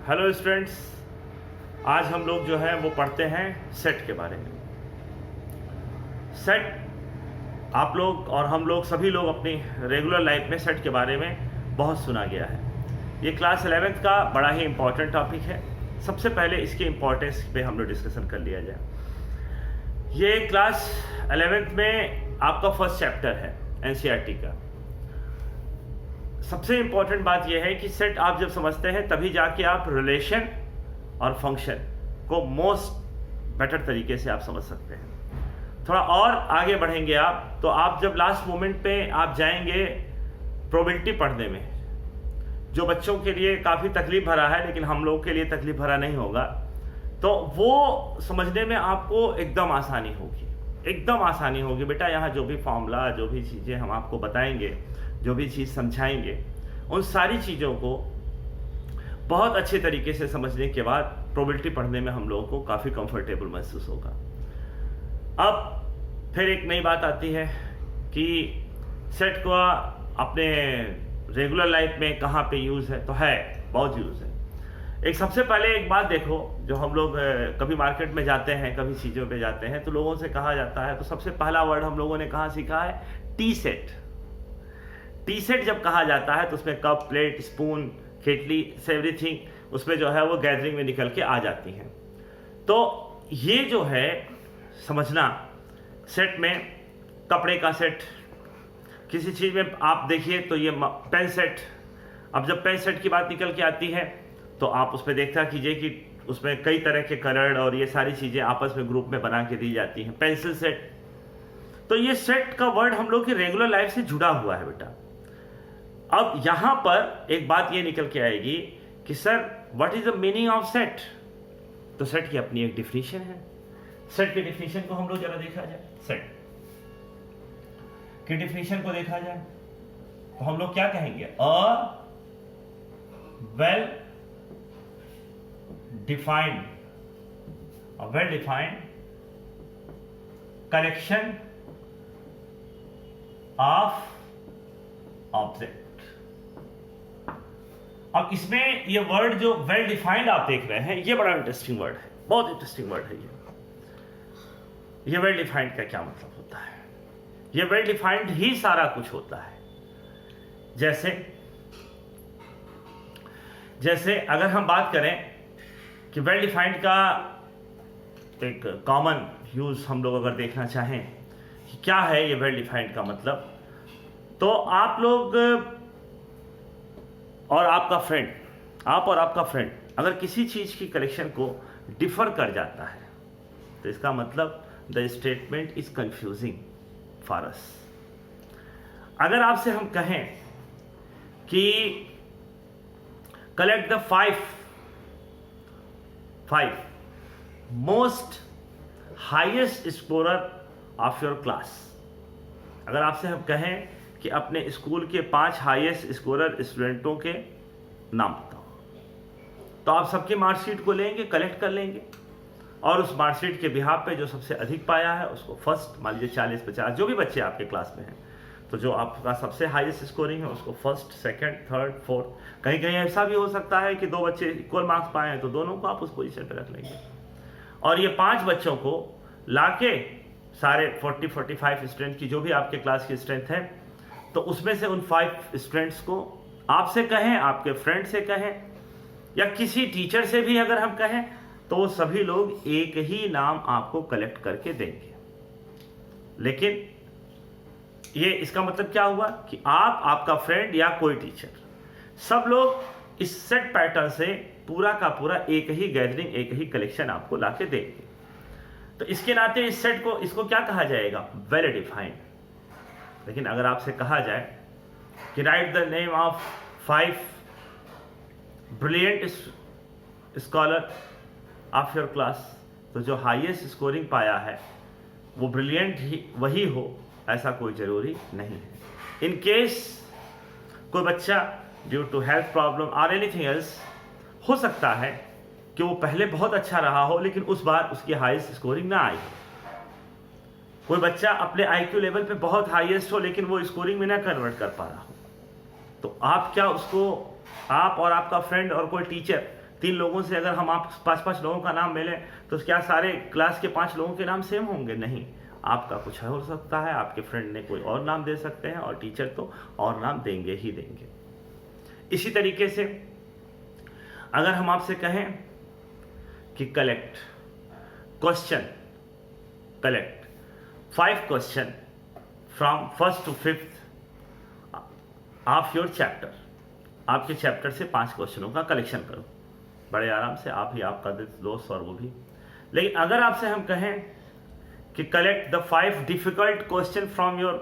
Hello students, आज हम लोग जो है वो पढ़ते हैं सेट के बारे में। सेट आप लोग और हम लोग सभी लोग अपनी रेगुलर लाइफ में सेट के बारे में बहुत सुना गया है। ये क्लास 11th का बड़ा ही इम्पोर्टेंट टॉपिक है। सबसे पहले इसके इम्पोर्टेंस पे हम लोग डिस्कशन कर लिया जाए। ये क्लास 11th में आपका फर्स्ट चैप्टर है एनसीईआरटी का। सबसे इम्पॉर्टेंट बात यह है कि सेट आप जब समझते हैं तभी जाके आप रिलेशन और फंक्शन को मोस्ट बेटर तरीके से आप समझ सकते हैं। थोड़ा और आगे बढ़ेंगे आप तो आप जब लास्ट मोमेंट पे आप जाएंगे प्रोबेबिलिटी पढ़ने में, जो बच्चों के लिए काफ़ी तकलीफ भरा है लेकिन हम लोग के लिए तकलीफ भरा नहीं होगा, तो वो समझने में आपको एकदम आसानी होगी, एकदम आसानी होगी। बेटा यहाँ जो भी फॉर्मूला, जो भी चीज़ें हम आपको बताएंगे, जो भी चीज़ समझाएंगे, उन सारी चीज़ों को बहुत अच्छे तरीके से समझने के बाद प्रोबेबिलिटी पढ़ने में हम लोगों को काफ़ी कंफर्टेबल महसूस होगा। अब फिर एक नई बात आती है कि सेट को अपने रेगुलर लाइफ में कहाँ पे यूज़ है, तो है बहुत यूज़ है। एक सबसे पहले एक बात देखो, जो हम लोग कभी मार्केट में जाते हैं, कभी चीज़ों पे जाते हैं तो लोगों से कहा जाता है, तो सबसे पहला वर्ड हम लोगों ने कहाँ सीखा है? T set. टी सेट जब कहा जाता है तो उसमें कप, प्लेट, स्पून, केटली, एवरीथिंग उसमें जो है वो गैदरिंग में निकल के आ जाती हैं। तो ये जो है समझना, सेट में कपड़े का सेट, किसी चीज़ में आप देखिए तो ये पेन सेट। अब जब पेन सेट की बात निकल के आती है तो आप उस पर देखता कीजिए कि उसमें कई तरह के कलर और ये सारी चीज़ें आपस में ग्रुप में बना के दी जाती हैं। पेंसिल सेट, तो ये सेट का वर्ड हम लोग की रेगुलर लाइफ से जुड़ा हुआ है बेटा। अब यहां पर एक बात ये निकल के आएगी कि sir what is the meaning of set. तो सेट की अपनी एक डिफिनीशन है। सेट की डिफिनीशन को हम लोग जरा देखा जाए। सेट की डिफिनीशन को देखा जाए तो हम लोग क्या कहेंगे? A well defined collection of object. अब इसमें ये वर्ड जो वेल डिफाइंड आप देख रहे हैं, ये बड़ा इंटरेस्टिंग वर्ड है, बहुत इंटरेस्टिंग वर्ड है ये वेल डिफाइंड का क्या मतलब होता है? ये वेल डिफाइंड ही सारा कुछ होता है। जैसे अगर हम बात करें कि वेल डिफाइंड का एक कॉमन यूज हम लोग अगर देखना चाहें कि क्या है ये वेल डिफाइंड का मतलब, तो आप लोग और आपका फ्रेंड अगर किसी चीज की कलेक्शन को डिफर कर जाता है तो इसका मतलब the statement is confusing for us. अगर आपसे हम कहें कि collect the five most highest scorer of your class, अगर आपसे हम कहें कि अपने स्कूल के 5 हाईएस्ट स्कोरर स्टूडेंटों के नाम बताओ, तो आप सबकी मार्कशीट को लेंगे, कलेक्ट कर लेंगे और उस मार्कशीट के बिहाफ पे जो सबसे अधिक पाया है उसको फर्स्ट, मान लीजिए 40-50 जो भी बच्चे आपके क्लास में हैं, तो जो आपका सबसे हाईएस्ट स्कोरिंग है उसको फर्स्ट, सेकंड, थर्ड, फोर्थ। कहीं कहीं ऐसा भी हो सकता है कि 2 बच्चे इक्वल मार्क्स पाए हैं तो दोनों को आप उस पोजीशन पे रख लेंगे। और ये 5 बच्चों को लाके सारे 40-45 स्टूडेंट की जो भी आपके क्लास की स्ट्रेंथ है, तो उसमें से उन 5 स्टूडेंट्स को आपसे कहें, आपके फ्रेंड से कहें या किसी टीचर से भी अगर हम कहें, तो सभी लोग एक ही नाम आपको कलेक्ट करके देंगे। लेकिन ये इसका मतलब क्या हुआ कि आप, आपका फ्रेंड या कोई टीचर, सब लोग इस सेट पैटर्न से पूरा का पूरा एक ही गैदरिंग, एक ही कलेक्शन आपको लाके देंगे। तो इसके नाते इस सेट को, इसको क्या कहा जाएगा? Well defined. लेकिन अगर आपसे कहा जाए कि right the name of 5 brilliant scholar of your class, तो जो हाईएस्ट स्कोरिंग पाया है वो ब्रिलियंट ही वही हो, ऐसा कोई ज़रूरी नहीं है। इन केस कोई बच्चा ड्यू टू हेल्थ प्रॉब्लम और एनीथिंग एल्स, हो सकता है कि वो पहले बहुत अच्छा रहा हो लेकिन उस बार उसकी हाईएस्ट स्कोरिंग ना आई हो। कोई बच्चा अपने आईक्यू लेवल पे बहुत हाईएस्ट हो लेकिन वो स्कोरिंग में ना कन्वर्ट कर पा रहा हो, तो आप क्या उसको, आप और आपका फ्रेंड और कोई टीचर 3 लोगों से अगर हम आप 5-5 लोगों का नाम मिले तो क्या सारे क्लास के 5 लोगों के नाम सेम होंगे? नहीं, आपका कुछ हो सकता है, आपके फ्रेंड ने कोई और नाम दे सकते हैं और टीचर तो और नाम देंगे ही देंगे। इसी तरीके से अगर हम आपसे कहें कि collect 5 question from 1st to 5th of your chapter, आपके चैप्टर से 5 क्वेश्चनों का कलेक्शन करो। बड़े आराम से आप ही, आपका दोस्त और वो भी। लेकिन अगर आपसे हम कहें कि collect the 5 difficult question from your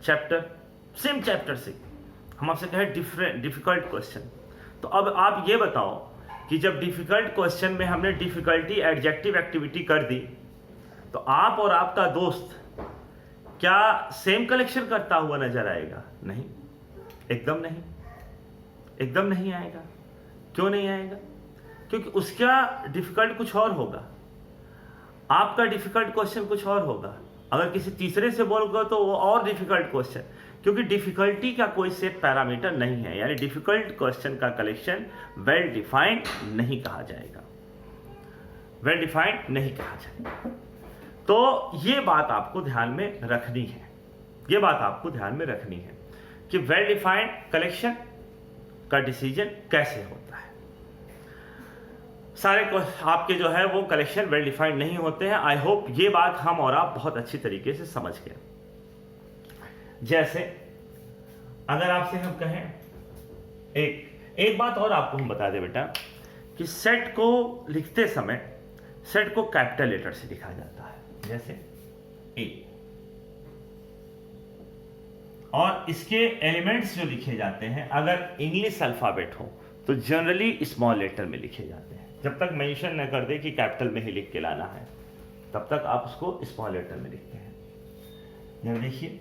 chapter, same chapter से हम आपसे कहें डिफिकल्ट क्वेश्चन, तो अब आप ये बताओ कि जब डिफिकल्ट क्वेश्चन में हमने डिफिकल्टी एडजेक्टिव एक्टिविटी कर दी तो आप और आपका दोस्त क्या सेम कलेक्शन करता हुआ नजर आएगा? नहीं, एकदम नहीं, एकदम नहीं आएगा। क्यों नहीं आएगा? क्योंकि उसका डिफिकल्ट कुछ और होगा, आपका डिफिकल्ट क्वेश्चन कुछ और होगा। अगर किसी तीसरे से बोलोगे तो वो और डिफिकल्ट क्वेश्चन, क्योंकि डिफिकल्टी का कोई सेट पैरामीटर नहीं है, यानी डिफिकल्ट क्वेश्चन का कलेक्शन वेल डिफाइंड नहीं कहा जाएगा, वेल डिफाइंड नहीं कहा जाएगा। तो ये बात आपको ध्यान में रखनी है, ये बात आपको ध्यान में रखनी है कि वेल डिफाइंड कलेक्शन का डिसीजन कैसे होता है। सारे आपके जो है वो कलेक्शन वेल डिफाइंड नहीं होते हैं। आई होप ये बात हम और आप बहुत अच्छी तरीके से समझ गए। जैसे अगर आपसे हम कहें, एक बात और आपको हम बता दें बेटा कि सेट को लिखते समय सेट को कैपिटल लेटर से लिखा जाता है, जैसे ए, और इसके एलिमेंट्स जो लिखे जाते हैं अगर इंग्लिश अल्फाबेट हो तो जनरली स्मॉल लेटर में लिखे जाते हैं। जब तक मेंशन न कर दे कि कैपिटल में ही लिख के लाना है तब तक आप उसको स्मॉल लेटर में लिखते हैं। जब देखिए,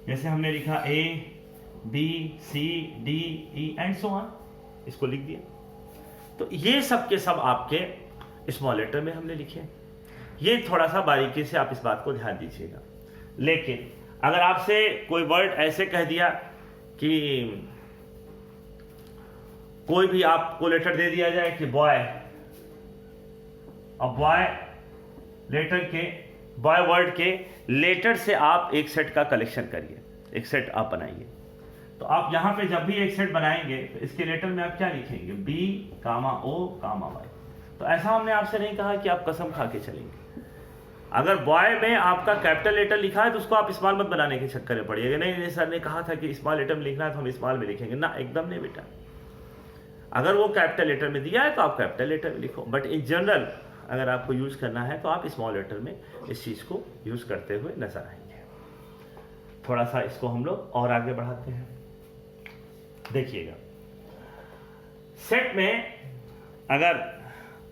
जैसे हमने लिखा A B C D E and so on, इसको लिख दिया, तो ये सब के सब आपके स्मॉल लेटर में हमने लिखे। ये थोड़ा सा बारीकी से आप इस बात को ध्यान दीजिएगा। लेकिन अगर आपसे कोई वर्ड ऐसे कह दिया कि कोई भी आपको लेटर दे दिया जाए कि बॉय, और बॉय लेटर के, बॉय वर्ड के लेटर से आप एक सेट का कलेक्शन करिए, एक सेट आप बनाइए। तो आप यहां पे जब भी एक सेट बनाएंगे तो इसके लेटर में आप क्या लिखेंगे? बी कामा ओ कामा वाई। तो ऐसा हमने आपसे नहीं कहा कि आप कसम खा के चलेंगे। अगर बॉय में आपका कैपिटल लेटर लिखा है तो उसको आप स्मॉल मत बनाने के चक्कर में पड़िएगा। नहीं, सर ने कहा था कि स्मॉल लेटर में लिखना है तो हम स्मॉल में लिखेंगे ना, एकदम नहीं बेटा। अगर वो कैपिटल लेटर में दिया है तो आप कैपिटल लेटर में लिखो, बट इन जनरल अगर आपको यूज करना है तो आप स्मॉल लेटर में इस चीज को यूज करते हुए नजर आएंगे। थोड़ा सा इसको हम लोग और आगे बढ़ाते हैं। देखिएगा, सेट में अगर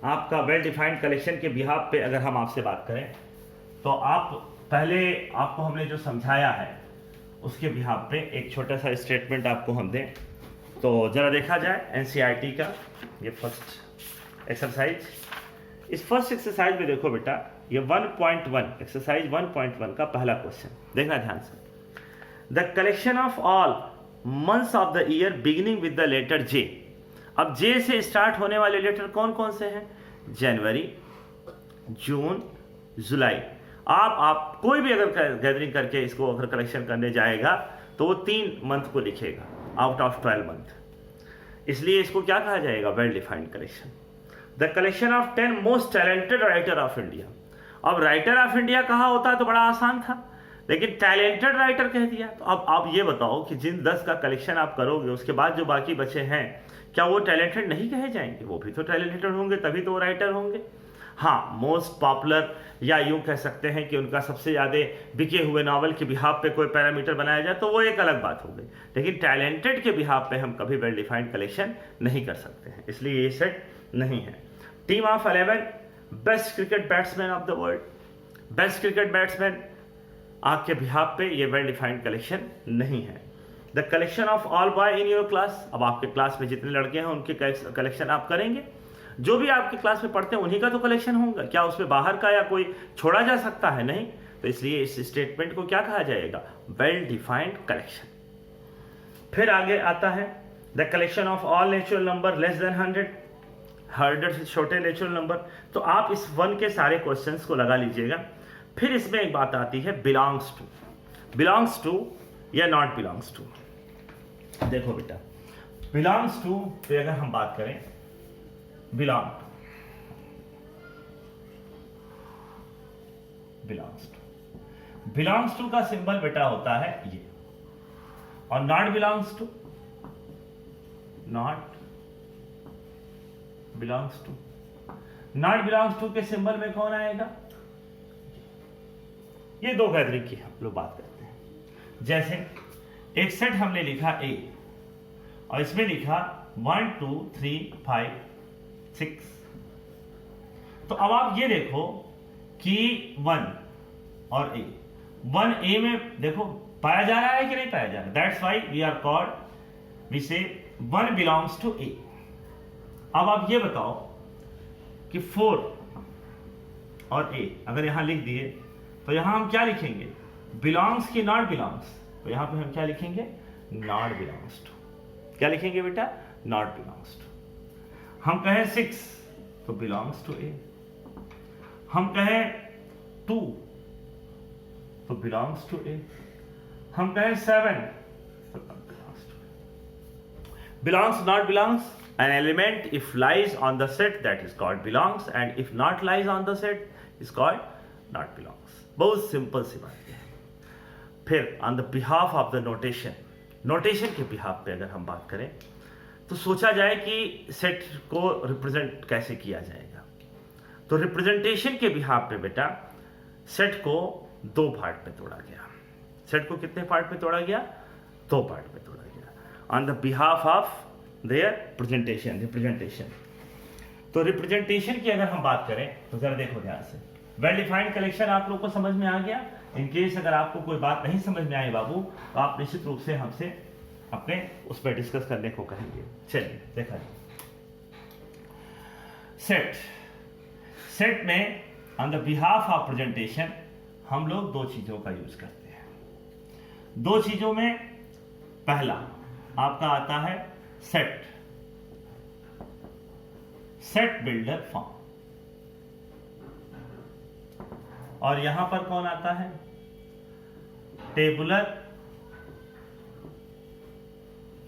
आपका वेल डिफाइंड कलेक्शन के बिहाफ पे अगर हम आपसे बात करें तो आप पहले आपको हमने जो समझाया है उसके बिहाफ पे एक छोटा सा स्टेटमेंट आपको हम दें तो जरा देखा जाए एनसीईआरटी का ये फर्स्ट एक्सरसाइज। इस फर्स्ट एक्सरसाइज में देखो बेटा, ये 1.1 एक्सरसाइज 1.1 का पहला क्वेश्चन देखना ध्यान से। The collection of all months of the year beginning with the letter J. अब जे से स्टार्ट होने वाले लेटर कौन कौन से हैं? जनवरी, जून, जुलाई। आप कोई भी अगर गैदरिंग करके इसको अगर कलेक्शन करने जाएगा तो वो 3 मंथ को लिखेगा आउट ऑफ 12 मंथ। इसलिए इसको क्या कहा जाएगा? Well defined collection. The collection of 10 most talented writer of India. अब राइटर ऑफ इंडिया कहा होता तो बड़ा आसान था, लेकिन टैलेंटेड राइटर कह दिया। तो अब आप ये बताओ कि जिन 10 का कलेक्शन आप करोगे उसके बाद जो बाकी बचे हैं क्या वो टैलेंटेड नहीं कहे जाएंगे? वो भी तो टैलेंटेड होंगे, तभी तो वो राइटर होंगे। हाँ, मोस्ट पॉपुलर या यूं कह सकते हैं कि उनका सबसे ज़्यादा बिके हुए नावल के बिहाफ पे कोई पैरामीटर बनाया जाए तो वो एक अलग बात हो गई, लेकिन टैलेंटेड के बिहाफ पे हम कभी वेल डिफाइंड कलेक्शन नहीं कर सकते हैं, इसलिए ये सेट नहीं है। Team of 11 best cricket batsman of the world. Best cricket batsman आपके बिहाफ पे ये वेल डिफाइंड कलेक्शन नहीं है। The collection of all boy in your class. अब आपके क्लास में जितने लड़के हैं उनके कलेक्शन आप करेंगे। जो भी आपके क्लास में पढ़ते हैं उन्हीं का तो कलेक्शन होगा, क्या उसमें बाहर का या कोई छोड़ा जा सकता है? नहीं। तो इसलिए इस स्टेटमेंट को क्या कहा जाएगा? Well defined collection. फिर आगे आता है the collection of all natural number less than 100, 100 से छोटे नेचुरल नंबर। तो आप इस 1 के सारे क्वेश्चंस को लगा लीजिएगा। फिर इसमें एक बात आती है बिलोंग्स टू या नॉट बिलोंग्स टू। देखो बेटा, बिलोंग्स टू पे अगर हम बात करें, बिलोंग्स टू का सिंबल बेटा होता है ये, और नॉट बिलोंग्स टू के सिंबल में कौन आएगा? ये दो गैदरिंग की हम लोग बात करते हैं। जैसे एक सेट हमने लिखा A और इसमें लिखा 1 2 3 5 6। तो अब आप ये देखो कि 1 और A, 1A में देखो पाया जा रहा है कि नहीं पाया जा रहा। दैट्स वाई वी से 1 बिलोंग्स टू A। अब आप ये बताओ कि 4 और A अगर यहां लिख दिए तो यहां हम क्या लिखेंगे? बिलोंग्स की नॉट बिलोंग्स? तो यहां पे हम क्या लिखेंगे? Not belongs to. क्या लिखेंगे बेटा? Not belongs to. हम कहें 6 तो बिलोंग्स टू A, हम कहें 2 तो बिलोंग्स टू A, हम कहें 7 तो belongs to A। Belongs, not belongs, an element if lies on the set that is called belongs, and if not lies on the set is called not belongs। बहुत simple सी बात है। फिर on the behalf of the notation के behalf पे अगर हम बात करें तो सोचा जाए कि सेट को रिप्रेजेंट कैसे किया जाएगा। तो रिप्रेजेंटेशन के बिहाफ पे बेटा सेट को 2 पार्ट में तोड़ा गया। सेट को कितने पार्ट में तोड़ा गया? 2 पार्ट में तोड़ा गया on the behalf of their representation. तो रिप्रेजेंटेशन की अगर हम बात करें तो जरा देखो ध्यान से। वेल डिफाइंड कलेक्शन आप लोग को समझ में आ गया। इन केस अगर आपको कोई बात नहीं समझ में आई बाबू तो आप निश्चित रूप से हमसे अपने उस पर डिस्कस करने को कहेंगे। चलिए देखा जाए। सेट में on the behalf of presentation हम लोग 2 चीजों का यूज करते हैं। 2 चीजों में पहला आपका आता है सेट बिल्डर फॉर्म, और यहां पर कौन आता है? टेबुलर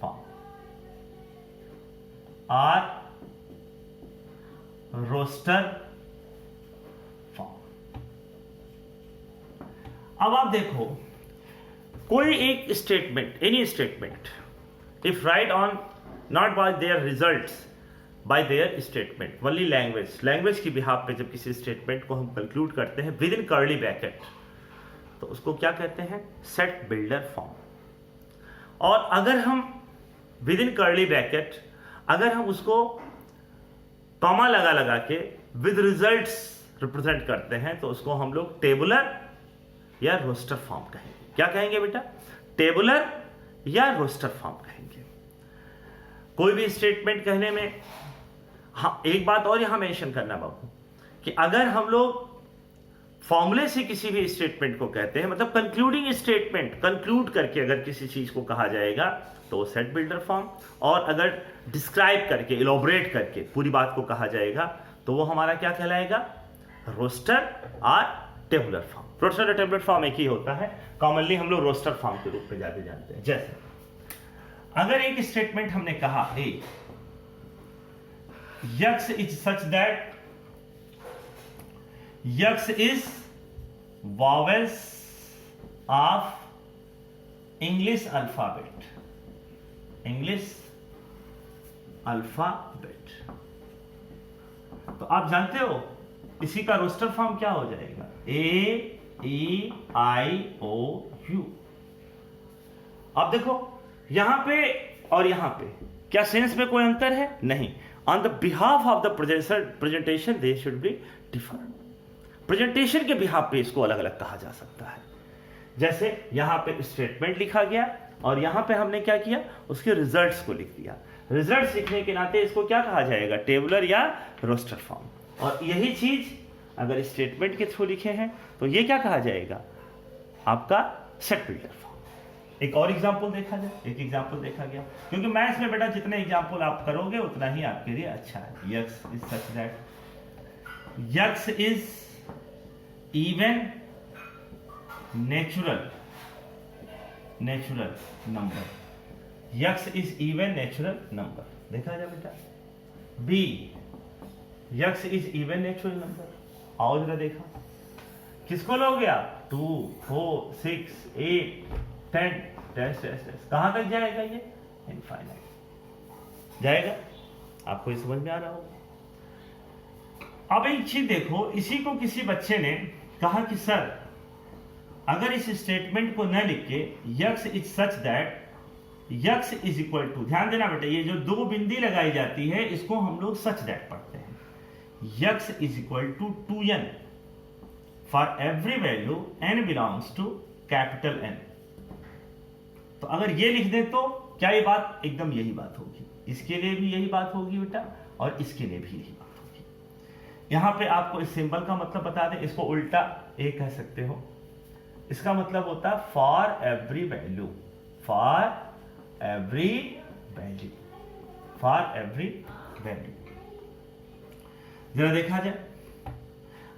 फॉर्म और रोस्टर फॉर्म। अब आप देखो कोई एक statement, any statement if right on not bye there results bye there statement only language की बिहाफ पे जब किसी स्टेटमेंट को हम कंक्लूड करते हैं विद इन कर्ली ब्रैकेट तो उसको क्या कहते हैं? Set builder form. और अगर हम विद इन कर्ली ब्रैकेट अगर हम उसको कॉमा लगा के विद रिजल्ट्स रिप्रेजेंट करते हैं तो उसको हम लोग टेबुलर या रोस्टर फॉर्म कहेंगे। क्या कहेंगे बेटा? टेबुलर या रोस्टर फॉर्म कहेंगे। कोई भी स्टेटमेंट कहने में हाँ एक बात और यहां मेंशन करना बाबू कि अगर हम लोग फॉर्मूले से किसी भी स्टेटमेंट को कहते हैं, मतलब कंक्लूडिंग स्टेटमेंट, कंक्लूड करके अगर किसी चीज को कहा जाएगा तो वो सेट बिल्डर फॉर्म, और अगर डिस्क्राइब करके, इलोबरेट करके पूरी बात को कहा जाएगा तो वो हमारा क्या कहलाएगा? रोस्टर और टेबुलर फॉर्म। रोस्टर और टेबुलर फॉर्म एक ही होता है, कॉमनली हम लोग रोस्टर फॉर्म के रूप में ज्यादा जानते हैं। जैसे अगर एक स्टेटमेंट हमने कहा x is such that x is vowels of English alphabet, तो आप जानते हो इसी का रोस्टर फॉर्म क्या हो जाएगा? AEIOU। अब देखो यहां पे और यहां पे क्या सेंस में कोई अंतर है? नहीं। On the behalf of the presentation they should be different. Presentation के बिहाफ पे इसको अलग अलग कहा जा सकता है। जैसे यहां पे स्टेटमेंट लिखा गया और यहां पे हमने क्या किया? उसके रिजल्ट्स को लिख दिया। रिजल्ट्स लिखने के नाते इसको क्या कहा जाएगा? टेबुलर या रोस्टर फॉर्म। और यही चीज अगर स्टेटमेंट के थ्रू लिखे हैं तो ये क्या कहा जाएगा? आपका सेट बिल्डर फॉर्म। एक और एग्जाम्पल देखा जाए, एक एग्जाम्पल देखा गया, क्योंकि मैथ्स में बेटा जितने एग्जाम्पल आप करोगे उतना ही आपके लिए अच्छा है। X is such that x is even natural number, x is even natural number, देखा जाए बेटा। B x is even natural number, आओ जरा देखा, किसको लोगे आप? 2 4 6 8 10 10 10 कहां तक जाएगा ये? इनफाइनाइट जाएगा। आपको ये समझ में आ रहा होगा। अब एक चीज देखो, इसी को किसी बच्चे ने कहा कि सर अगर इस स्टेटमेंट को न लिख के x is such that x is equal to, ध्यान देना बेटा, ये जो दो बिंदी लगाई जाती है इसको हम लोग सच दैट पढ़ते हैं। X is equal to 2n for every value n belongs to capital N। तो अगर ये लिख दे तो क्या ये बात एकदम यही बात होगी, इसके लिए भी यही बात होगी बेटा और इसके लिए भी यही बात होगी। यहां पे आपको इस सिंबल का मतलब बता दें, इसको उल्टा ए कह सकते हो, इसका मतलब होता है for every value, for every value, for every value. जरा देखा जाए,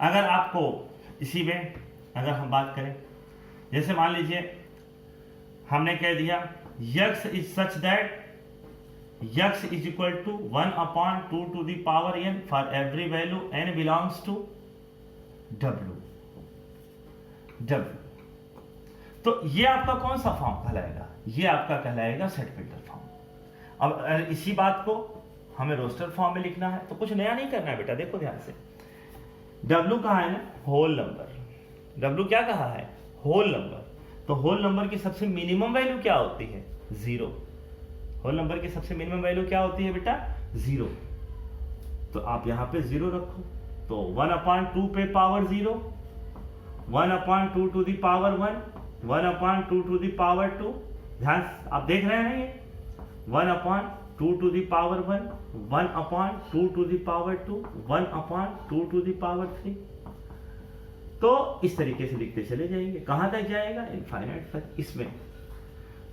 अगर आपको इसी में अगर हम बात करें, जैसे मान लीजिए हमने कह दिया x is such that x is equal to 1/2 to the power n for every value n belongs to w। तो ये आपका कौन सा फॉर्म कहलाएगा? ये आपका कहलाएगा सेट बिल्डर फॉर्म। अब इसी बात को हमें रोस्टर फॉर्म में लिखना है तो कुछ नया नहीं करना है बेटा। देखो ध्यान से, W कहा है ना, होल नंबर। W क्या कहा है? Whole number. तो होल नंबर की सबसे मिनिमम वैल्यू क्या होती है? 0। होल नंबर की सबसे मिनिमम वैल्यू क्या होती है बेटा? 0। तो आप यहां पे 0 रखो, तो 1/2 पे power 0, 1/2 to the power 1, 1/2 to the power 2। ध्यान आप देख रहे हैं ना, ये 1/2 to the power 1, 1/2 to the power 2, 1/2 to the power 3। तो इस तरीके से लिखते चले जाएंगे, कहां तक जाएगा? इनफाइनाइट तक। इसमें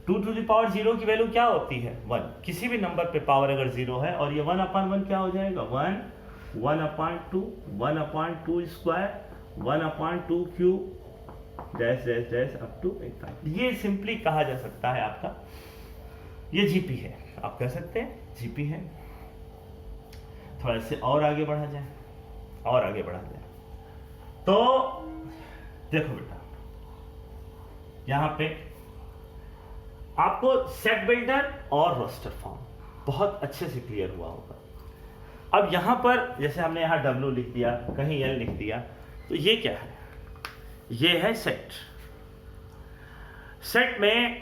2 टू द पावर 0 की वैल्यू क्या होती है? 1। किसी भी नंबर पे पावर अगर 0 है और ये 1/1 क्या हो जाएगा? 1, 1/2, 1/2 square, 1/2 cube, dash dash dash up to 8। ये सिंपली कहा जा सकता है आपका ये जीपी है, आप कह सकते हैं जीपी है। थोड़ा से और आगे बढ़ा जाए, और आगे बढ़ा जाए तो देखो बेटा, यहां पे आपको सेट बिल्डर और रोस्टर फॉर्म बहुत अच्छे से क्लियर हुआ होगा। अब यहां पर जैसे हमने यहां W लिख दिया, कहीं L लिख दिया, तो ये क्या है? ये है सेट। सेट में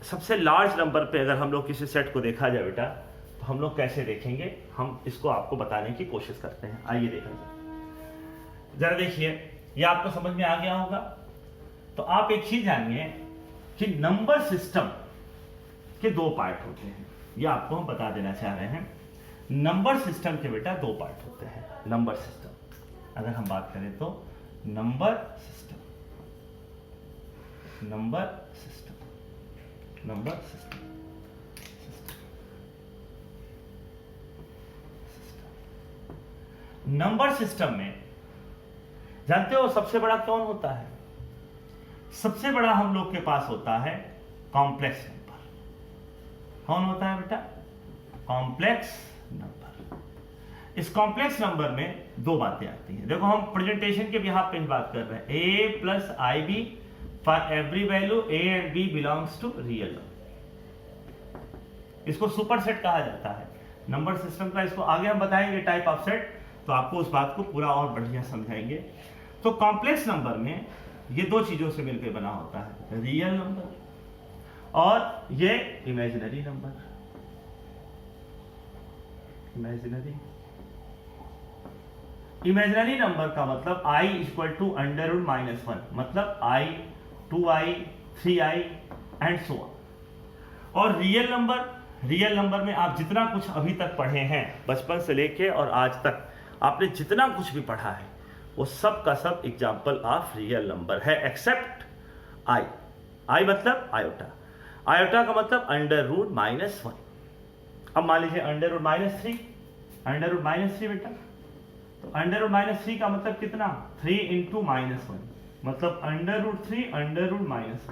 सबसे लार्ज नंबर पे अगर हम लोग किसी सेट को देखा जाए बेटा, तो हम लोग कैसे देखेंगे, हम इसको आपको बताने की कोशिश करते हैं। आइए देखा जाए, जरा देखिए, ये आपको समझ में आ गया होगा। तो आप एक चीज जानिए कि नंबर सिस्टम के 2 पार्ट होते हैं, ये आपको हम बता देना चाह रहे हैं। नंबर सिस्टम के बेटा 2 पार्ट होते हैं। नंबर सिस्टम अगर हम बात करें तो number system, number system, number system, number system में जानते हो सबसे बड़ा कौन होता है? सबसे बड़ा हम लोग के पास होता है कॉम्प्लेक्स नंबर। कौन होता है बेटा? Complex number. इस कॉम्प्लेक्स नंबर में 2 बातें आती हैं। देखो हम प्रेजेंटेशन के बिहाफ पे बात कर रहे हैं। a plus i b for every value a and b belongs to real number. इसको सुपर सेट कहा जाता है नंबर सिस्टम का। इसको आगे हम बताएंगे टाइप ऑफ सेट, तो आपको उस बात को पूरा और बढ़िया समझाएंगे। तो कॉम्प्लेक्स नंबर में ये 2 चीजों से मिलकर बना होता है, रियल नंबर और ये इमेजिनरी नंबर। इमेजिनरी नंबर का मतलब i इक्वल टू √-1, मतलब i, 2i, 3i and so on. और रियल नंबर में आप जितना कुछ अभी तक पढ़े हैं, बचपन से लेके और आज तक आपने जितना कुछ भी पढ़ा है, वो सब का सब एग्जाम्पल ऑफ रियल नंबर है, एक्सेप्ट i। i मतलब आयोटा। आयोटा का मतलब अंडर रूट -1। अब मान लीजिए अंडर रूट -3, अंडर रूट -3 बेटा, तो अंडर रूट -3 का मतलब कितना, 3 इंटू -1, मतलब अंडर रूट 3 अंडर रूट -1।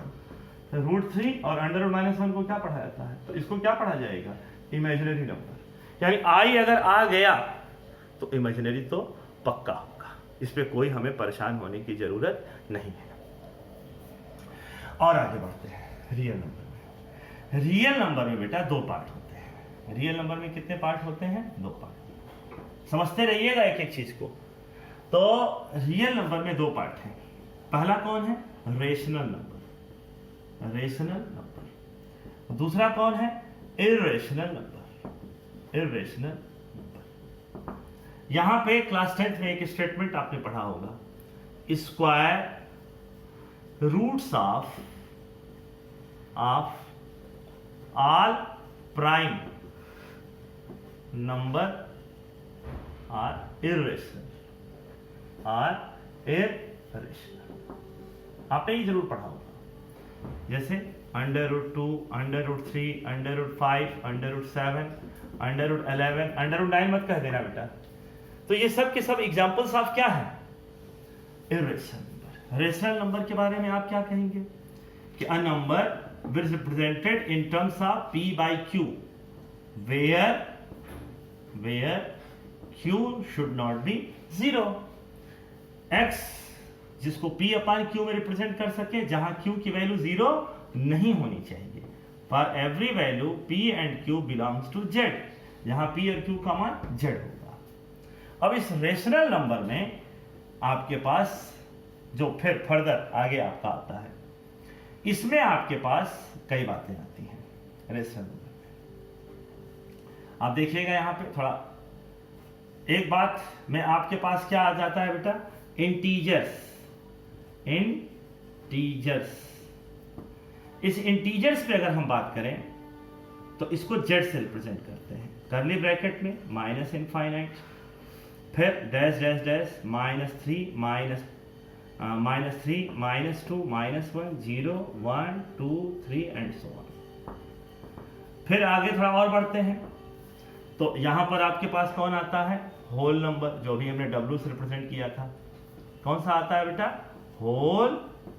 तो रूट 3 और अंडर रूट -1 को क्या पढ़ा जाता है, तो इसको क्या पढ़ा जाएगा, इमेजिनरी नंबर। यानी आई अगर आ गया तो इमेजिनरी तो पक्का होगा, इस पे कोई हमें परेशान होने की जरूरत नहीं है। और आगे बढ़ते हैं रियल नंबर में। रियल नंबर में बेटा दो पार्ट होते हैं। रियल नंबर में कितने पार्ट होते हैं, दो पार्ट। समझते रहिएगा एक एक चीज को। तो रियल नंबर में दो पार्ट हैं। पहला कौन है, रेशनल नंबर, रेशनल नंबर। दूसरा कौन है, इर्रेशनल नंबर, इर्रेशनल नंबर। यहां पे क्लास 10th में एक स्टेटमेंट आपने पढ़ा होगा, square roots of all prime number are irrational, are irrational. आपने ये जरूर पढ़ा होगा, जैसे under root 2, under root 3, under root 5, under root 7, under root 11, under root 9 मत कह देना बेटा। तो ये सब के सब एग्जाम्पल्स ऑफ क्या है, इर्रेशनल नंबर। रेशनल नंबर के बारे में आप क्या कहेंगे कि a number will represented in terms of p by q where q should not be 0। x जिसको p अपॉन q में रिप्रेजेंट कर सके, जहां q की वैल्यू 0 नहीं होनी चाहिए। For every value p and q belongs to z, जहां p और q का मान z होगा। अब इस रेशनल नंबर में आपके पास जो फिर फर्दर आगे आपका आता है, इसमें आपके पास कई बातें आती हैं रेशनल नंबर में। आप देखिएगा यहां पे थोड़ा एक बात में आपके पास क्या आ जाता है बेटा, इंटीजर्स, इंटीजर्स। इस इंटीजर्स पे अगर हम बात करें तो इसको z से रिप्रेजेंट करते हैं, कर्ली ब्रैकेट में माइनस इनफाइनाइट, फिर dash dash dash -3 -3 -2 -1 0 1 2 3 and so on. फिर आगे थोड़ा और बढ़ते हैं तो यहां पर आपके पास कौन आता है, होल नंबर, जो भी हमने w से रिप्रेजेंट किया था। कौन सा आता है बेटा, होल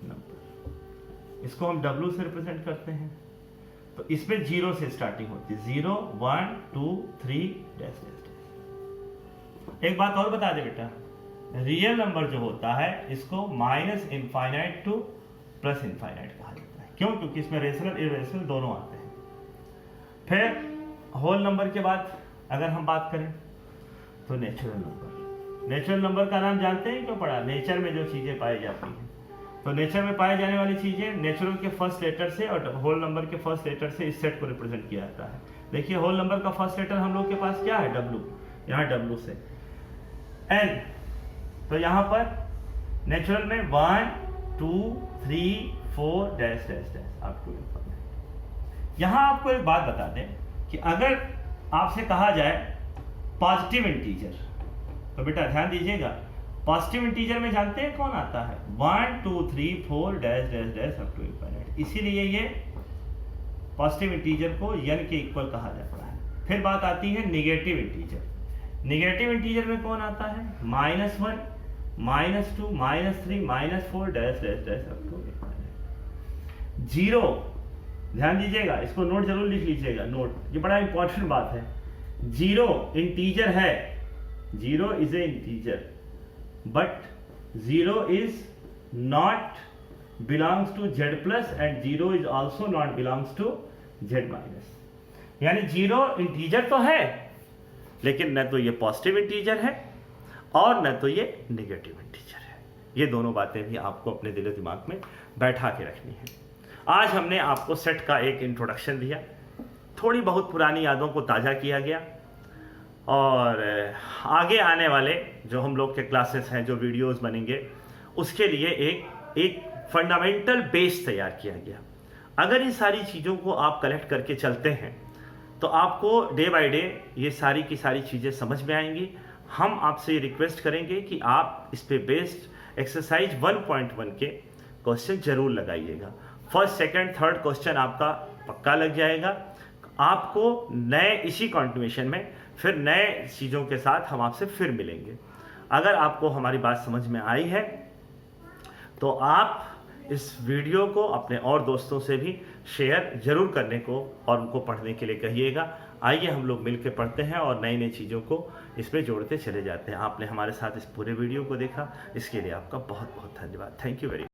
नंबर। इसको हम w से रिप्रेजेंट करते हैं, तो इसमें 0 से स्टार्टिंग होती है, 0 1 2 3 डैश डैश। एक बात और बता दे बेटा, रियल नंबर जो होता है इसको minus infinite two plus infinite कहा जाता है। क्यों, क्योंकि इसमें रेशनल इरेशनल दोनों आते हैं। फिर होल नंबर के बाद अगर हम बात करें तो नेचुरल नंबर। नेचुरल नंबर का नाम जानते हैं क्यों पढ़ा, नेचर में जो चीजें पाई जाती हैं। तो नेचर में पाई जाने वाली चीजें नेचुरल के फर्स्ट लेटर से और होल नंबर के फर्स्ट लेटर से इस सेट को रिप्रेजेंट किया जाता है। देखिए होल नंबर का फर्स्ट लेटर हम लोग के पास क्या है, W, यहाँ W से N। तो यहां पर नेचुरल में 1 2 3 4 डैश डैश डैश आपको इनफाइनाइट। यहां आपको एक बात बता दें कि अगर आपसे कहा जाए पॉजिटिव इंटीजर, तो बेटा ध्यान दीजिएगा, पॉजिटिव इंटीजर में जानते हैं कौन आता है, 1 2 3 4 dash dash dash up to infinite. इसीलिए ये पॉजिटिव इंटीजर को n के इक्वल कहा जाता है। फिर बात आती है निगेटिव इंटीजर। निगेटिव इंटीजर में कौन आता है, -1 -2 -3 -4 dash dash dash up to infinite. 0, ध्यान दीजिएगा, इसको नोट जरूर लिख लीजिएगा, नोट, ये बड़ा इंपॉर्टेंट बात है। 0 इंटीजर है, 0 is a integer, but 0 is not belongs to z plus and 0 is also not belongs to z minus. यानी 0 इंटीजर तो है, लेकिन न तो ये पॉजिटिव इंटीजर है और न तो ये नेगेटिव इंटीजर है। ये दोनों बातें भी आपको अपने दिलो दिमाग में बैठा के रखनी है। आज हमने आपको सेट का एक इंट्रोडक्शन दिया, थोड़ी बहुत पुरानी यादों को ताज़ा किया गया, और आगे आने वाले जो हम लोग के क्लासेस हैं, जो वीडियोस बनेंगे, उसके लिए एक फंडामेंटल बेस तैयार किया गया। अगर इन सारी चीज़ों को आप कलेक्ट करके चलते हैं तो आपको डे बाय डे ये सारी की सारी चीज़ें समझ में आएंगी। हम आपसे रिक्वेस्ट करेंगे कि आप इस पे बेस्ड एक्सरसाइज 1.1 के क्वेश्चन जरूर लगाइएगा। फर्स्ट सेकंड थर्ड क्वेश्चन आपका पक्का लग जाएगा। आपको नए इसी कंटिन्यूएशन में फिर नए चीज़ों के साथ हम आपसे फिर मिलेंगे। अगर आपको हमारी बात समझ में आई है तो आप इस वीडियो को अपने और दोस्तों से भी शेयर जरूर करने को और उनको पढ़ने के लिए कहिएगा। आइए हम लोग मिलकर पढ़ते हैं और नई नई चीज़ों को इसमें जोड़ते चले जाते हैं। आपने हमारे साथ इस पूरे वीडियो को देखा, इसके लिए आपका बहुत बहुत धन्यवाद। Thank you very much.